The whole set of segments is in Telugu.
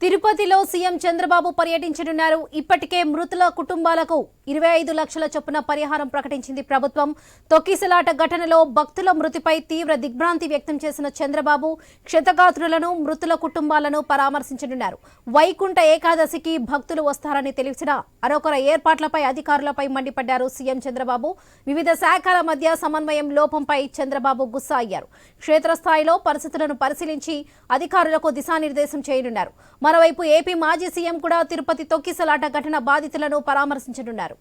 తిరుపతిలో సీఎం చంద్రబాబు పర్యటించనున్నారు. ఇప్పటికే మృతుల కుటుంబాలకు 25 లక్షల చొప్పున పరిహారం ప్రకటించింది ప్రభుత్వం. తొక్కిసలాట ఘటనలో భక్తుల మృతిపై తీవ్ర దిగ్భ్రాంతి వ్యక్తం చేసిన చంద్రబాబు క్షతగాత్రులను, మృతుల కుటుంబాలను పరామర్శించనున్నారు. వైకుంఠ ఏకాదశికి భక్తులు వస్తారని తెలిసిన అరొకర ఏర్పాట్లపై అధికారులపై మండిపడ్డారు సీఎం చంద్రబాబు. వివిధ శాఖల మధ్య సమన్వయం లోపంపై చంద్రబాబు గుస్సా అయ్యారు. క్షేత్రస్థాయిలో పరిస్థితులను పరిశీలించి అధికారులకు దిశానిర్దేశం చేయనున్నారు. మరోవైపు ఏపీ మాజీ సీఎం కూడా తిరుపతి తొక్కిసలాట ఘటన బాధితులను పరామర్శించనున్నారు.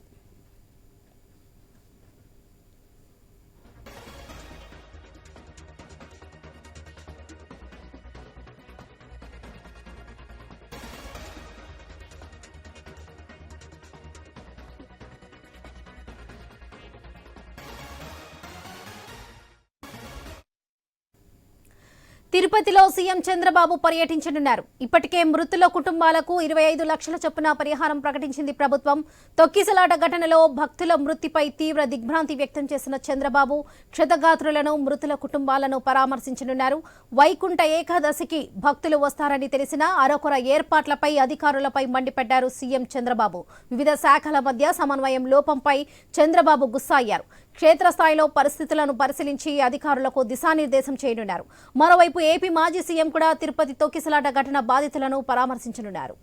తిరుపతిలో సీఎం చంద్రబాబు పర్యటించనున్నారు. ఇప్పటికే మృతుల కుటుంబాలకు 25 లక్షల చొప్పున పరిహారం ప్రకటించింది ప్రభుత్వం. తొక్కిసలాట ఘటనలో భక్తుల మృతిపై తీవ్ర దిగ్భ్రాంతి వ్యక్తం చేసిన చంద్రబాబు క్షతగాత్రులను, మృతుల కుటుంబాలను పరామర్శించనున్నారు. వైకుంఠ ఏకాదశికి భక్తులు వస్తారని తెలిసిన అరొకర ఏర్పాట్లపై అధికారులపై మండిపడ్డారు సీఎం చంద్రబాబు. వివిధ శాఖల మధ్య సమన్వయం లోపంపై చంద్రబాబు గుస్సా అయ్యారు. క్షేత్రస్థాయిలో పరిస్థితులను పరిశీలించి అధికారులకు దిశానిర్దేశం చేయనున్నారు. మరోవైపు ఏపీ మాజీ సీఎం కూడా తిరుపతి తొక్కిసలాట ఘటన బాధితులను పరామర్శించనున్నారు.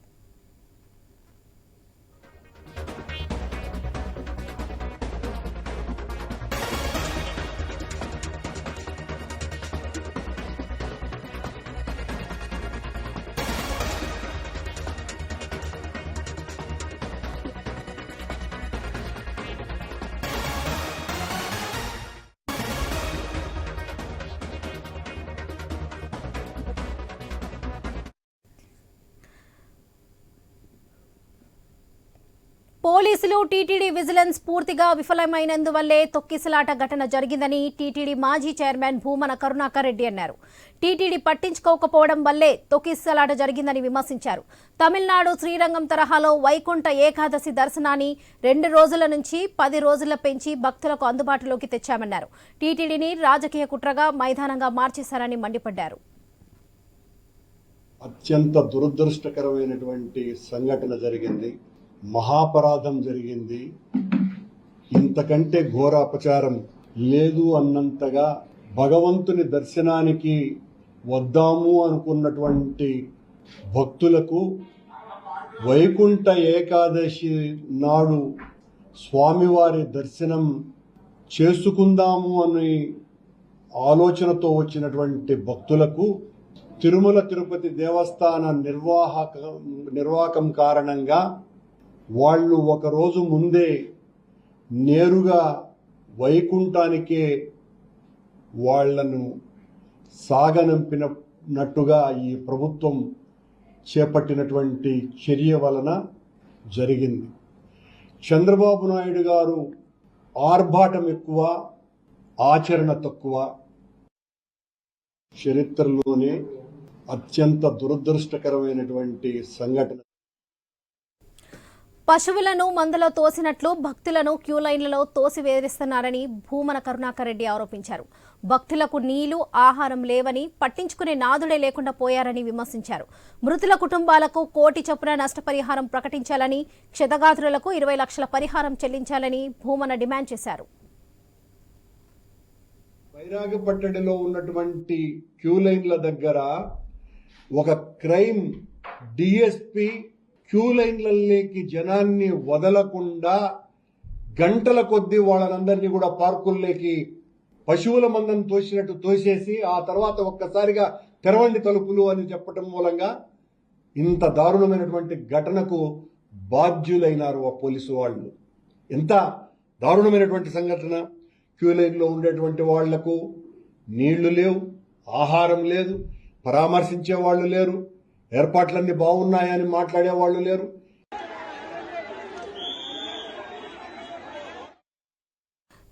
పోలీసులు, టీటీడీ విజిలెన్స్ పూర్తిగా విఫలమైనందువల్లే తొక్కిసలాట ఘటన జరిగిందని టీటీడీ మాజీ చైర్మన్ భూమన కరుణాకర్ రెడ్డి అన్నారు. టీటీడీ పట్టించుకోకపోవడం వల్లే తొక్కిసలాట జరిగిందని విమర్శించారు. తమిళనాడు శ్రీరంగం తరహాలో వైకుంఠ ఏకాదశి దర్శనాన్ని 2 రోజుల నుంచి 10 రోజుల పెంచి భక్తులకు అందుబాటులోకి తెచ్చామన్నారు. టీటీడీని రాజకీయ కుట్రగా మైదానంగా మార్చేశారని మండిపడ్డారు. అత్యంత దురదృష్టకరమైనటువంటి సంఘటన జరిగింది. మహాపరాధం జరిగింది. ఇంతకంటే ఘోర అపచారం లేదు అన్నంతగా భగవంతుని దర్శనానికి వద్దాము అనుకున్నటువంటి భక్తులకు వైకుంఠ ఏకాదశి నాడు స్వామివారి దర్శనం చేసుకుందాము అని ఆలోచనతో వచ్చినటువంటి భక్తులకు తిరుమల తిరుపతి దేవస్థాన నిర్వాహకం కారణంగా వాళ్ళు ఒకరోజు ముందే నేరుగా వైకుంఠానికే వాళ్లను సాగనంపినట్టుగా ఈ ప్రభుత్వం చేపట్టినటువంటి చర్య వలన జరిగింది. చంద్రబాబు నాయుడు గారు ఆర్భాటం ఎక్కువ, ఆచరణ తక్కువ. చరిత్రలోనే అత్యంత దురదృష్టకరమైనటువంటి సంఘటన. పశువులను మందలో తోసినట్లు భక్తులను క్యూ లైన్లలో తోసివేస్తున్నారని భూమన కరుణాకర్ రెడ్డి ఆరోపించారు. భక్తులకు నీళ్లు, ఆహారం లేవని, పట్టించుకునే నాదుడే లేకుండా పోయారని విమర్శించారు. మృతుల కుటుంబాలకు 1 కోటి చొప్పున నష్టపరిహారం ప్రకటించాలని, క్షతగాత్రులకు 20 లక్షల పరిహారం చెల్లించాలని భూమన డిమాండ్ చేశారు. వైరాగపట్టడిలో ఉన్నటువంటి క్యూ లైన్ల దగ్గర ఒక క్రైమ్ డిఎస్పీ క్యూ లైన్లలోకి జనాన్ని వదలకుండా గంటల కొద్దీ వాళ్ళనందరినీ కూడా పార్కుల్లోకి పశువుల మందను తోసినట్టు తోసేసి ఆ తర్వాత ఒక్కసారిగా తెరవండి తలుపులు అని చెప్పటం మూలంగా ఇంత దారుణమైనటువంటి ఘటనకు బాధ్యులైనారు ఆ పోలీసు వాళ్ళు. ఎంత దారుణమైనటువంటి సంఘటన. క్యూ లైన్లో ఉండేటువంటి వాళ్లకు నీళ్లు లేవు, ఆహారం లేదు, పరామర్శించే వాళ్ళు లేరు, ఏర్పాట్లన్నీ బాగున్నాయని మాట్లాడే వాళ్ళు లేరు.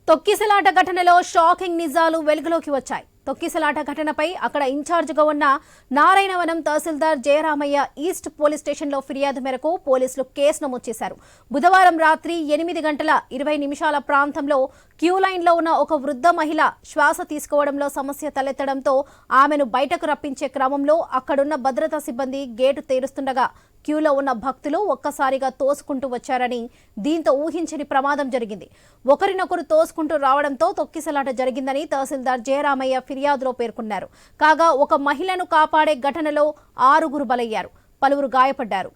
తొక్కిసలాట ఘటనలో షాకింగ్ నిజాలు వెలుగులోకి వచ్చాయి. తొక్కిసలాట ఘటనపై అక్కడ ఇన్ఛార్జిగా ఉన్న నారాయణవనం తహసీల్దార్ జయరామయ్య ఈస్ట్ పోలీస్ స్టేషన్లో ఫిర్యాదు మేరకు పోలీసులు కేసు నమోదు చేశారు. బుధవారం రాత్రి 8:20 ప్రాంతంలో క్యూ లైన్లో ఉన్న ఒక వృద్ధ మహిళ శ్వాస తీసుకోవడంలో సమస్య తలెత్తడంతో ఆమెను బయటకు రప్పించే క్రమంలో అక్కడున్న భద్రతా సిబ్బంది గేటు తెరుస్తుండగా క్యూలో ఉన్న భక్తులు ఒక్కసారిగా తోసుకుంటూ వచ్చారని, దీంతో ఊహించని ప్రమాదం జరిగింది. ఒకరినొకరు తోసుకుంటూ రావడంతో తొక్కిసలాట జరిగిందని తహసీల్దార్ జయరామయ్య ఫిర్యాదులో పేర్కొన్నారు. కాగా ఒక మహిళను కాపాడే ఘటనలో 6 బలయ్యారు, పలువురు గాయపడ్డారు.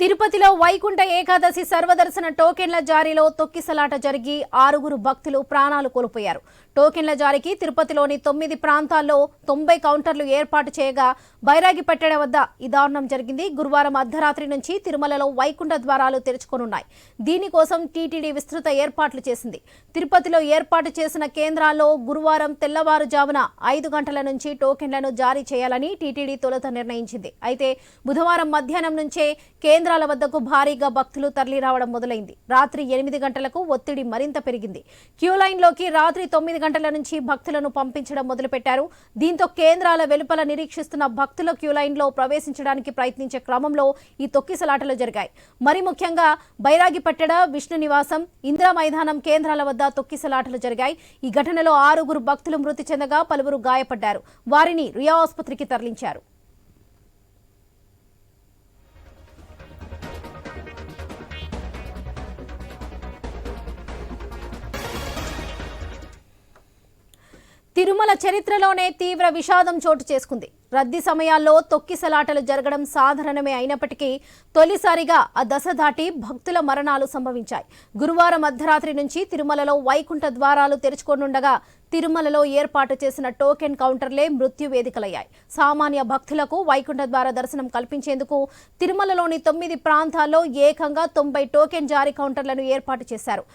తిరుపతిలో వైకుంఠ ఏకాదశి సర్వదర్శన టోకెన్ల జారీలో తొక్కిసలాట జరిగి 6 భక్తులు ప్రాణాలు కోల్పోయారు. టోకెన్ల జారీకి తిరుపతిలోని 9 ప్రాంతాల్లో 90 కౌంటర్లు ఏర్పాటు చేయగా బైరాగిపట్టెడ వద్ద ఈ దారుణం జరిగింది. గురువారం అర్ధరాత్రి నుంచి తిరుమలలో వైకుంఠ ద్వారాలు తెరుచుకోనున్నాయి. దీనికోసం టీటీడీ విస్తృత ఏర్పాట్లు చేసింది. తిరుపతిలో ఏర్పాటు చేసిన కేంద్రాల్లో గురువారం తెల్లవారుజామున 5 గంటల నుంచి టోకెన్లను జారీ చేయాలని టీటీడీ తొలుత నిర్ణయించింది. అయితే బుధవారం మధ్యాహ్నం నుంచే కేంద్రాల వద్దకు భారీగా భక్తులు తరలి రావడం మొదలైంది. రాత్రి 8 గంటలకు ఒత్తిడి మరింత పెరిగింది. క్యూ లైన్లోకి రాత్రి 9 గంటల నుంచి భక్తులను పంపించడం మొదలుపెట్టారు. దీంతో కేంద్రాల వెలుపల నిరీక్షిస్తున్న భక్తుల క్యూ లైన్లో ప్రవేశించడానికి ప్రయత్నించే క్రమంలో ఈ తొక్కిసలాటలు జరిగాయి. మరి ముఖ్యంగా బైరాగిపట్టెడ, విష్ణు నివాసం, ఇందిరా మైదానం కేంద్రాల వద్ద తొక్కిసలాటలు జరిగాయి. ఈ ఘటనలో 6 భక్తులు మృతి చెందగా పలువురు గాయపడ్డారు. వారిని రియా ఆసుపత్రికి తరలించారు. తిరుమల చరిత్రలోనే తీవ్ర విషాదం చోటు చేసుకుంది. రద్దీ సమయాల్లో తొక్కిసలాటలు జరగడం సాధారణమే అయినప్పటికీ తొలిసారిగా ఆ దశ దాటి భక్తుల మరణాలు సంభవించాయి. గురువారం అర్ధరాత్రి నుంచి తిరుమలలో వైకుంఠ ద్వారాలు తెరుచుకోనుండగా తిరుమలలో ఏర్పాటు చేసిన టోకెన్ కౌంటర్లే మృత్యు వేదికలయ్యాయి. సామాన్య భక్తులకు వైకుంఠ ద్వార దర్శనం కల్పించేందుకు తిరుమలలోని 9 ప్రాంతాల్లో ఏకంగా 90 టోకెన్ జారీ కౌంటర్లను ఏర్పాటు చేశారు.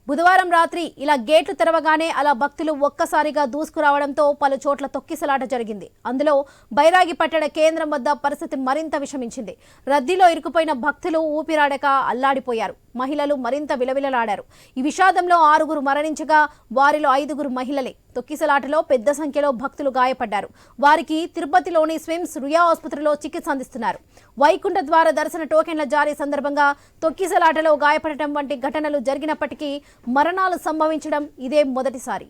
బుధవారం రాత్రి ఇలా గేట్లు తెరవగానే అలా భక్తులు ఒక్కసారిగా దూసుకురావడంతో పలు చోట్ల తొక్కిసలాట జరిగింది. అందులో బైరాగిపట్టెడ కేంద్రం వద్ద పరిస్థితి మరింత విషమించింది. రద్దీలో ఇరుకుపోయిన భక్తులు ఊపిరాడక అల్లాడిపోయారు. మహిళలు మరింత విలవిలలాడారు. ఈ విషాదంలో 6 మరణించగా వారిలో 5 మహిళలే. తొక్కిసలాటలో పెద్ద సంఖ్యలో భక్తులు గాయపడ్డారు. వారికి తిరుపతిలోని స్విమ్స్ రియా ఆసుపత్రిలో చికిత్స అందిస్తున్నారు. వైకుంఠ ద్వార దర్శన టోకెన్ల జారీ సందర్భంగా తొక్కిసలాటలో గాయపడటం వంటి ఘటనలు జరిగినప్పటికీ మరణాలు సంభవించడం ఇదే మొదటిసారి.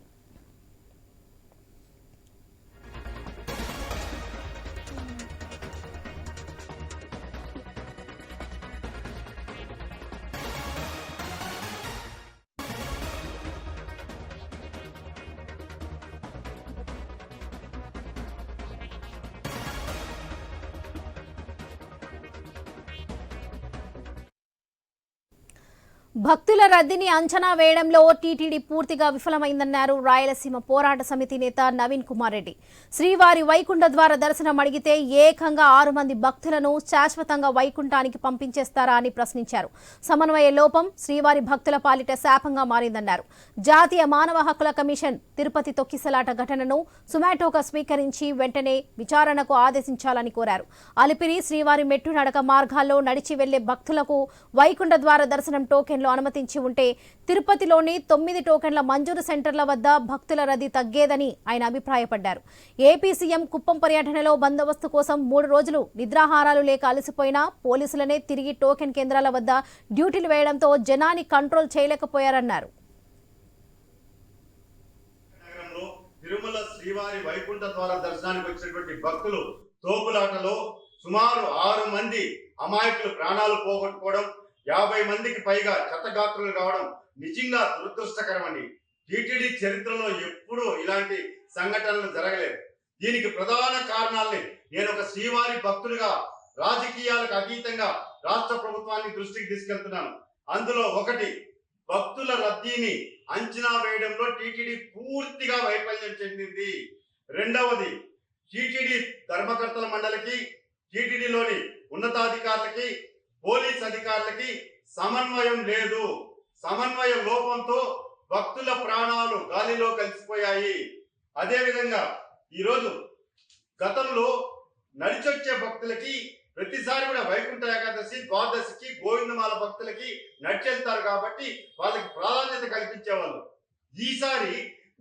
భక్తుల రద్దీని అంచనా వేయడంలో టీటీడీ పూర్తిగా విఫలమైందన్నారు రాయలసీమ పోరాట సమితి నేత నవీన్ కుమార్ రెడ్డి. శ్రీవారి వైకుంఠ ద్వార దర్శనం అడిగితే ఏకంగా 6 మంది భక్తులను శాశ్వతంగా వైకుంఠానికి పంపించేస్తారా అని ప్రశ్నించారు. సమన్వయ లోపం శ్రీవారి భక్తుల పాలిట శాపంగా మారిందన్నారు. జాతీయ మానవ హక్కుల కమిషన్ తిరుపతి తొక్కిసలాట ఘటనను సుమాటోగా స్వీకరించి వెంటనే విచారణకు ఆదేశించాలని కోరారు. అలిపిరి శ్రీవారి మెట్టు నడక మార్గాల్లో నడిచి వెళ్లే భక్తులకు వైకుంఠ ద్వార దర్శనం టోకెన్లు అనుమతించి ఉంటే తిరుపతిలోని 9 టోకెన్ల మంజూరు సెంటర్ల వద్ద భక్తుల రద్దీ తగ్గేదని ఆయన అభిప్రాయపడ్డారు. ఏపీ సీఎం కుప్పం పర్యటనలో బందోబస్తు కోసం 3 రోజులు నిద్రాహారాలు లేక అలసిపోయినా పోలీసులనే తిరిగి టోకెన్ కేంద్రాల వద్ద డ్యూటీలు వేయడంతో జనాన్ని కంట్రోల్ చేయలేకపోయారన్నారు. తిరుమల శ్రీవారి వైకుంఠ ద్వార దర్శనానికి వచ్చినటువంటి భక్తులు తోపులాటలో సుమారు 6 మంది అమాయకులు ప్రాణాలు పోగొట్టుకోవడం, 50 మందికి పైగా క్షతగాత్రులు కావడం నిజంగా దురదృష్టకరమండి. టీటీడీ చరిత్రలో ఎప్పుడూ ఇలాంటి సంఘటనలు జరగలేదు. దీనికి ప్రధాన కారణాలని నేను ఒక శ్రీవారి భక్తుడిగా రాజకీయాలకు అతీతంగా రాష్ట్ర ప్రభుత్వాన్ని దృష్టికి తీసుకెళ్తున్నాను. అందులో ఒకటి, భక్తుల రద్దీని అంచనా వేయడంలో టీటీడీ పూర్తిగా వైఫల్యం చెందింది. రెండవది, టీటీడీ ధర్మకర్తల మండలికి, టీటీడీలోని ఉన్నతాధికారులకి, పోలీస్ అధికారులకి సమన్వయం లేదు. సమన్వయ లోపంతో భక్తుల ప్రాణాలు గాలిలో కలిసిపోయాయి. అదేవిధంగా ఈరోజు గతంలో నడిచొచ్చే భక్తులకి ప్రతిసారి కూడా వైకుంఠ ఏకాదశి, ద్వాదశికి, గోవిందమాల భక్తులకి నడిచెళ్తారు కాబట్టి వాళ్ళకి ప్రాధాన్యత కల్పించేవాళ్ళు. ఈసారి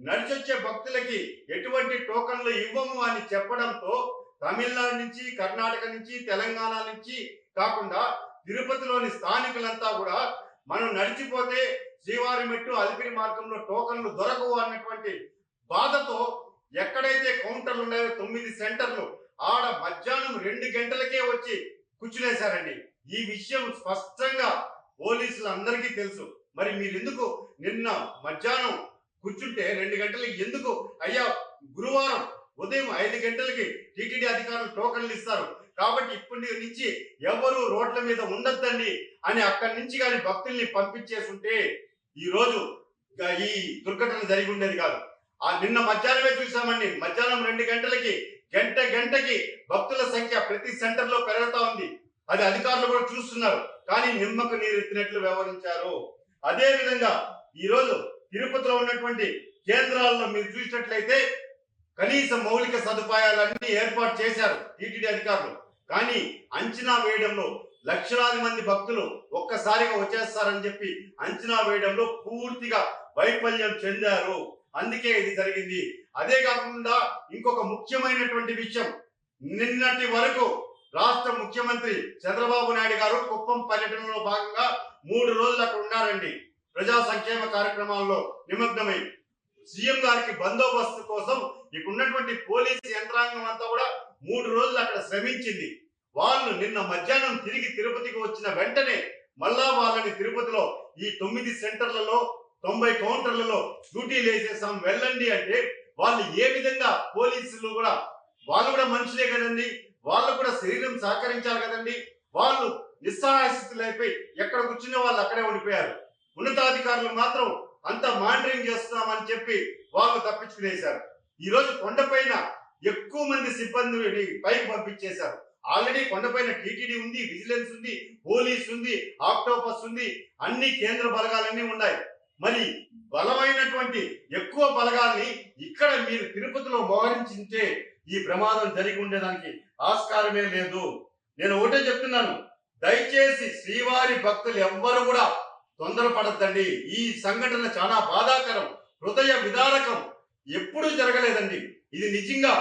నడిచొచ్చే భక్తులకి ఎటువంటి టోకన్లు ఇవ్వము అని చెప్పడంతో తమిళనాడు నుంచి, కర్ణాటక నుంచి, తెలంగాణ నుంచి కాకుండా తిరుపతిలోని స్థానికులంతా కూడా మనం నడిచిపోతే శ్రీవారి మెట్టు అలిపిరి మార్గంలో టోకన్లు దొరకవు అన్నటువంటి బాధతో ఎక్కడైతే కౌంటర్లు ఉన్నాయో 9 సెంటర్లు ఆడ మధ్యాహ్నం 2 గంటలకే వచ్చి కూర్చునేశారండి. ఈ విషయం స్పష్టంగా పోలీసులు అందరికీ తెలుసు. మరి మీరు ఎందుకు నిన్న మధ్యాహ్నం కూర్చుంటే 2 గంటలకి ఎందుకు అయ్యా, గురువారం ఉదయం 5 గంటలకి టీటీడీ అధికారులు టోకన్లు ఇస్తారు కాబట్టి ఇప్పటి నుంచి ఎవరు రోడ్ల మీద ఉండొద్దండి అని అక్కడి నుంచి కానీ భక్తుల్ని పంపించేస్తుంటే ఈ రోజు ఈ దుర్ఘటన జరిగి ఉండేది కాదు. ఆ నిన్న మధ్యాహ్నమే చూసామండి. మధ్యాహ్నం 2 గంటలకి గంటకి భక్తుల సంఖ్య ప్రతి సెంటర్ లో పెరుగుతా ఉంది. అది అధికారులు కూడా చూస్తున్నారు. కానీ నిమ్మకు నీరు ఎత్తినట్లు వ్యవహరించారు. అదే విధంగా ఈ రోజు తిరుపతిలో ఉన్నటువంటి కేంద్రాల్లో మీరు చూసినట్లయితే కనీస మౌలిక సదుపాయాలన్నీ ఏర్పాటు చేశారు టీటీడీ అధికారులు. కానీ అంచనా వేయడంలో లక్షలాది మంది భక్తులు ఒక్కసారిగా వచ్చేస్తారని చెప్పి అంచనా వేయడంలో పూర్తిగా వైఫల్యం చెందారు. అందుకే ఇది జరిగింది. అదే కాకుండా ఇంకొక ముఖ్యమైనటువంటి విషయం, నిన్నటి వరకు రాష్ట్ర ముఖ్యమంత్రి చంద్రబాబు నాయుడు గారు కుప్పం పర్యటనలో భాగంగా 3 రోజులు అక్కడ ఉన్నారండి. ప్రజా సంక్షేమ కార్యక్రమాల్లో నిమగ్నమై సీఎం గారికి బందోబస్తు కోసం ఇక్కడ ఉన్నటువంటి పోలీసు యంత్రాంగం అంతా కూడా 3 రోజులు అక్కడ శ్రమించింది. వాళ్ళు నిన్న మధ్యాహ్నం తిరిగి తిరుపతికి వచ్చిన వెంటనే మళ్ళా వాళ్ళని తిరుపతిలో ఈ 9 సెంటర్లలో 90 కౌంటర్లలో డ్యూటీలు వేసేసాం వెళ్ళండి అంటే వాళ్ళు ఏ విధంగా, పోలీసులు కూడా వాళ్ళు కూడా మనుషులే కదండి, వాళ్ళు కూడా శరీరం సహకరించాలి కదండి. వాళ్ళు నిస్సహాయ స్థితిలో అయిపోయి ఎక్కడ కూర్చునే వాళ్ళు అక్కడే ఉండిపోయారు. ఉన్నతాధికారులు మాత్రం అంత మానిటరింగ్ చేస్తున్నామని చెప్పి వాళ్ళు తప్పించుకునేశారు. ఈ రోజు కొండపైన ఎక్కువ మంది సిబ్బందిని పైకి పంపించేశారు. ఆల్రెడీ కొండపైన టీటీడీ ఉంది, విజిలెన్స్ ఉంది, పోలీస్ ఉంది, ఆక్టోపస్ ఉంది, అన్ని కేంద్ర బలగాలన్నీ ఉన్నాయి. మరి బలమైనటువంటి ఎక్కువ బలగాల్ని ఇక్కడ మీరు తిరుపతిలో మోహరించింటే ఈ ప్రమాదం జరిగి ఉండేదానికి ఆస్కారమే లేదు. నేను ఒకటే చెప్తున్నాను, దయచేసి శ్రీవారి భక్తులు ఎవ్వరు కూడా తొందరపడద్దండి. ఈ సంఘటన చాలా బాధాకరం, హృదయ విదారకం, ఎప్పుడూ జరగలేదండి. ఇది నిజంగా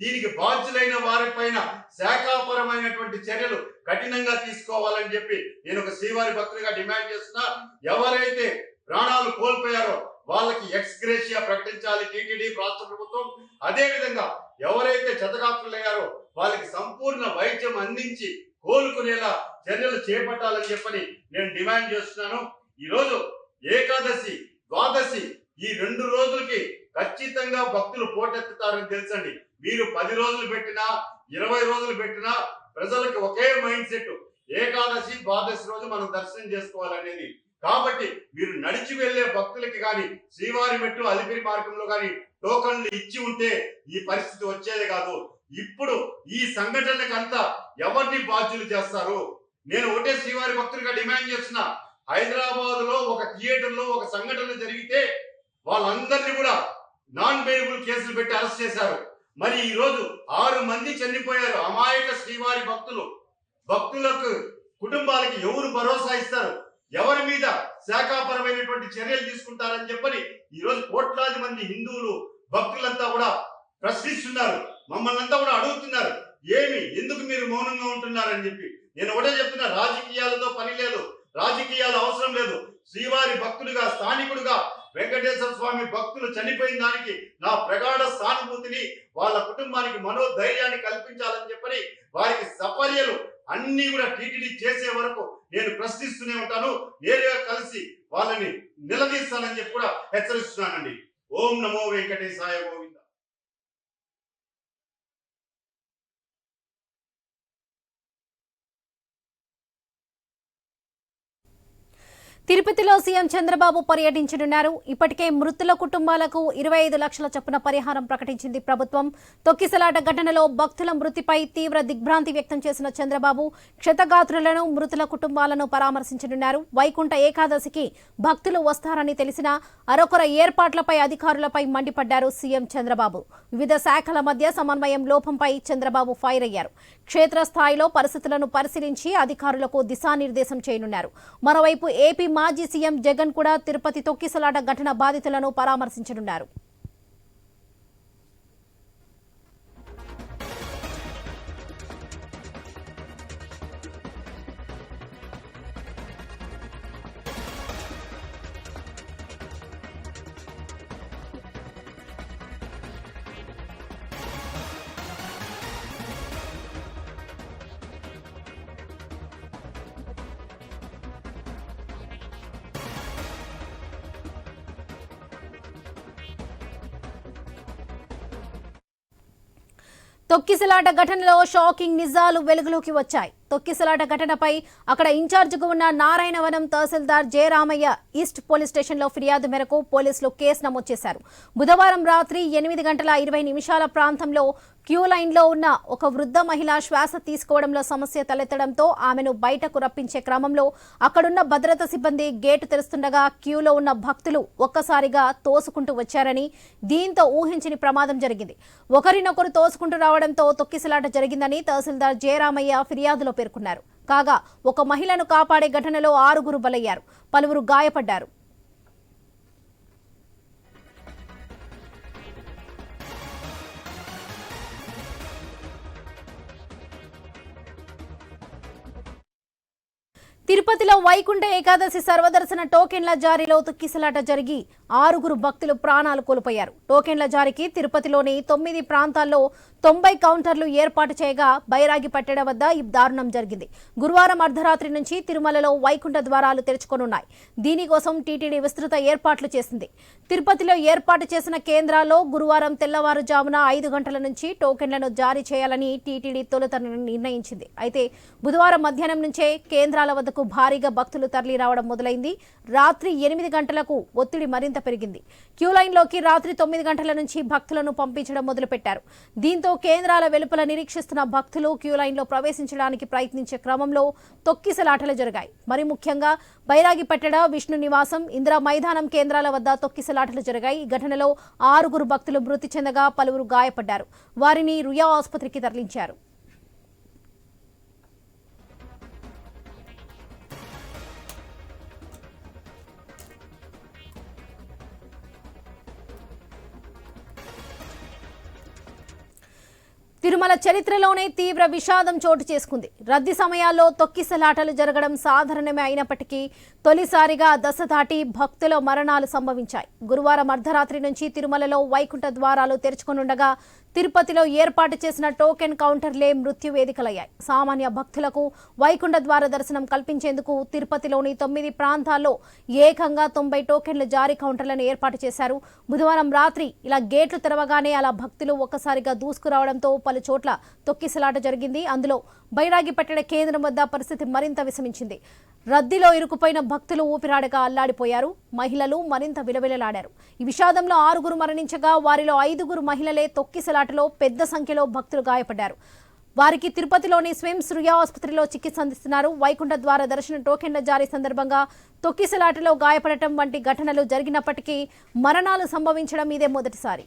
దీనికి బాధ్యులైన వారిపైన శాఖాపరమైనటువంటి చర్యలు కఠినంగా తీసుకోవాలని చెప్పి నేను ఒక శ్రీవారి భక్తులుగా డిమాండ్ చేస్తున్నా. ఎవరైతే ప్రాణాలు కోల్పోయారో వాళ్ళకి ఎక్స్గ్రేషియా ప్రకటించాలి టీటీడీ, రాష్ట్ర ప్రభుత్వం. అదే విధంగా ఎవరైతే క్షతగాత్రులయ్యారో వాళ్ళకి సంపూర్ణ వైద్యం అందించి కోలుకునేలా చర్యలు చేపట్టాలని చెప్పని నేను డిమాండ్ చేస్తున్నాను. ఈ రోజు ఏకాదశి, ద్వాదశి ఈ 2 రోజులకి ఖచ్చితంగా భక్తులు పోటెత్తుతారని తెలుసండి. మీరు 10 రోజులు పెట్టినా 20 రోజులు పెట్టినా ప్రజలకు ఒకే మైండ్ సెట్, ఏకాదశి ద్వాదశి రోజు మనం దర్శనం చేసుకోవాలనేది. కాబట్టి మీరు నడిచి వెళ్లే భక్తులకి కానీ శ్రీవారి మెట్టు అలిపిరి మార్గంలో కానీ టోకన్లు ఇచ్చి ఉంటే ఈ పరిస్థితి వచ్చేది కాదు. ఇప్పుడు ఈ సంఘటనకంతా ఎవరిని బాధ్యులు చేస్తారు? నేను ఒకటే శ్రీవారి భక్తులుగా డిమాండ్ చేస్తున్నా, హైదరాబాద్ లో ఒక థియేటర్ లో ఒక సంఘటన జరిగితే వాళ్ళందరినీ కూడా నాన్ బెయిలబుల్ కేసులు పెట్టి అరెస్ట్ చేశారు. మరి ఈ రోజు 6 మంది చనిపోయారు. అమాయక శ్రీవారి భక్తులకు కుటుంబాలకి ఎవరు భరోసా ఇస్తారు? ఎవరి మీద శాఖాపరమైనటువంటి చర్యలు తీసుకుంటారని చెప్పని ఈ రోజు కోట్లాది మంది హిందువులు భక్తులంతా కూడా ప్రశ్నిస్తున్నారు. మమ్మల్ని అంతా కూడా అడుగుతున్నారు, ఎందుకు మీరు మౌనంగా ఉంటున్నారని చెప్పి. నేను ఒకటే చెప్తున్నా, రాజకీయాలతో పని లేదు, రాజకీయాలు అవసరం లేదు. శ్రీవారి భక్తుడిగా, స్థానికుడిగా వెంకటేశ్వర స్వామి భక్తులు చనిపోయిన దానికి నా ప్రగాఢ సానుభూతిని, వాళ్ళ కుటుంబానికి మనోధైర్యాన్ని కల్పించాలని చెప్పని వారికి సపర్యలు అన్ని కూడా టీటీడీ చేసే వరకు నేను ప్రశ్నిస్తూనే ఉంటాను. నేరుగా కలిసి వాళ్ళని నిలదీస్తానని చెప్పి కూడా హెచ్చరిస్తున్నానండి. ఓం నమో వెంకటేశాయ గోవింద. తిరుపతిలో సీఎం చంద్రబాబు పర్యటించనున్నారు. ఇప్పటికే మృతుల కుటుంబాలకు 25 లక్షల చొప్పున పరిహారం ప్రకటించింది ప్రభుత్వం. తొక్కిసలాట ఘటనలో భక్తుల మృతిపై తీవ్ర దిగ్భ్రాంతి వ్యక్తం చేసిన చంద్రబాబు క్షతగాత్రులను, మృతుల కుటుంబాలను పరామర్శించనున్నారు. వైకుంఠ ఏకాదశికి భక్తులు వస్తారని తెలిసినా అరకొర ఏర్పాట్లపై అధికారులపై మండిపడ్డారు సీఎం చంద్రబాబు. వివిధ శాఖల మధ్య సమన్వయం లోపంపై చంద్రబాబు ఫైర్ అయ్యారు. క్షేత్రస్థాయిలో పరిస్థితులను పరిశీలించి అధికారులకు దిశానిర్దేశం చేయనున్నారు. మరోవైపు ఏపీ మాజీ సీఎం జగన్ కూడా తిరుపతి తొక్కిసలాట ఘటన బాధితులను పరామర్శించనున్నారు. తొక్కిసలాట ఘటనలో షాకింగ్ నిజాలు వెలుగులోకి వచ్చాయి. తొక్కిసలాట ఘటనపై అక్కడ ఇన్ఛార్జిగా ఉన్న నారాయణవనం తహసీల్దార్ జయరామయ్య ఈస్ట్ పోలీస్ స్టేషన్లో ఫిర్యాదు మేరకు పోలీసులు కేసు నమోదు చేశారు. బుధవారం రాత్రి 8:20 ప్రాంతంలో క్యూ లైన్లో ఉన్న ఒక వృద్ధ మహిళ శ్వాస తీసుకోవడంలో సమస్య తలెత్తడంతో ఆమెను బయటకు రప్పించే క్రమంలో అక్కడున్న భద్రతా సిబ్బంది గేటు తెరుస్తుండగా క్యూలో ఉన్న భక్తులు ఒక్కసారిగా తోసుకుంటూ వచ్చారని, దీంతో ఊహించని ప్రమాదం జరిగింది. ఒకరినొకరు తోసుకుంటూ రావడంతో తొక్కిసలాట జరిగిందని తహసీల్దార్ జయరామయ్య ఫిర్యాదులో పేర్కొన్నారు. కాగా ఒక మహిళను కాపాడే ఘటనలో 6 బలయ్యారు, పలువురు గాయపడ్డారు. తిరుపతిలో వైకుంఠ ఏకాదశి సర్వదర్శన టోకెన్ల జారీలో తొక్కిసలాట జరిగి 6 భక్తులు ప్రాణాలు కోల్పోయారు. టోకెన్ల జారీకి తిరుపతిలోని 9 ప్రాంతాల్లో 90 కౌంటర్లు ఏర్పాటు చేయగా బైరాగిపట్టెడ వద్ద ఈ దారుణం జరిగింది. గురువారం అర్ధరాత్రి నుంచి తిరుమలలో వైకుంఠ ద్వారాలు తెరుచుకోనున్నాయి. దీనికోసం టీటీడీ విస్తృత ఏర్పాట్లు చేసింది. తిరుపతిలో ఏర్పాటు చేసిన కేంద్రాల్లో గురువారం తెల్లవారుజామున 5 గంటల నుంచి టోకెన్లను జారీ చేయాలని టీటీడీ తొలుత నిర్ణయించింది. అయితే బుధవారం మధ్యాహ్నం నుంచే కేంద్రాల వద్దకు భారీగా భక్తులు తరలి రావడం మొదలైంది. రాత్రి 8 గంటలకు ఒత్తిడి మరింత పెరిగింది. క్యూ లైన్లోకి రాత్రి 9 గంటల నుంచి భక్తులను పంపించడం మొదలుపెట్టారు. దీంతో కేంద్రాల వెలుపల నిరీక్షిస్తున్న భక్తులు క్యూ లైన్లో ప్రవేశించడానికి ప్రయత్నించే క్రమంలో తొక్కిసలాటలు జరిగాయి. మరి ముఖ్యంగా బైరాగిపట్టెడ, విష్ణు నివాసం, ఇందిరా మైదానం కేంద్రాల వద్ద తొక్కిసలాటలు జరిగాయి. ఈ ఘటనలో 6 భక్తులు మృతి చెందగా పలువురు గాయపడ్డారు. వారిని రుయా ఆసుపత్రికి తరలించారు. తిరుమల చరిత్రలోనే తీవ్ర విషాదం చోటు చేసుకుంది. రద్దీ సమయాల్లో తొక్కిసలాటలు జరగడం సాధారణమే అయినప్పటికీ తొలిసారిగా దశ దాటి భక్తుల మరణాలు సంభవించాయి. గురువారం అర్ధరాత్రి నుంచి తిరుమలలో వైకుంఠ ద్వారాలు తెరుచుకొనుండగా తిరుపతిలో ఏర్పాటు చేసిన టోకెన్ కౌంటర్లే మృత్యు వేదికలయ్యాయి. సామాన్య భక్తులకు వైకుంఠ ద్వార దర్శనం కల్పించేందుకు తిరుపతిలోని 9 ప్రాంతాల్లో ఏకంగా 90 టోకెన్ల జారీ కౌంటర్లను ఏర్పాటు చేశారు. బుధవారం రాత్రి ఇలా గేట్లు తెరవగానే అలా భక్తులు ఒక్కసారిగా దూసుకురావడంతో పలు చోట్ల తొక్కిసలాట జరిగింది. అందులో బైరాగిపట్టెడ కేంద్రం వద్ద పరిస్థితి మరింత విషమించింది. రద్దీలో ఇరుకుపోయిన భక్తులు ఊపిరాడక అల్లాడిపోయారు. మహిళలు మరింత విలవిలలాడారు. ఈ విషాదంలో 6 మరణించగా వారిలో 5 మహిళలే. తొక్కిసలాటలో పెద్ద సంఖ్యలో భక్తులు గాయపడ్డారు. వారికి తిరుపతిలోని స్విమ్స్ రుయా ఆసుపత్రిలో చికిత్స అందిస్తున్నారు. వైకుంఠ ద్వార దర్శన టోకెన్ల జారీ సందర్భంగా తొక్కిసలాటలో గాయపడటం వంటి ఘటనలు జరిగినప్పటికీ మరణాలు సంభవించడం ఇదే మొదటిసారి.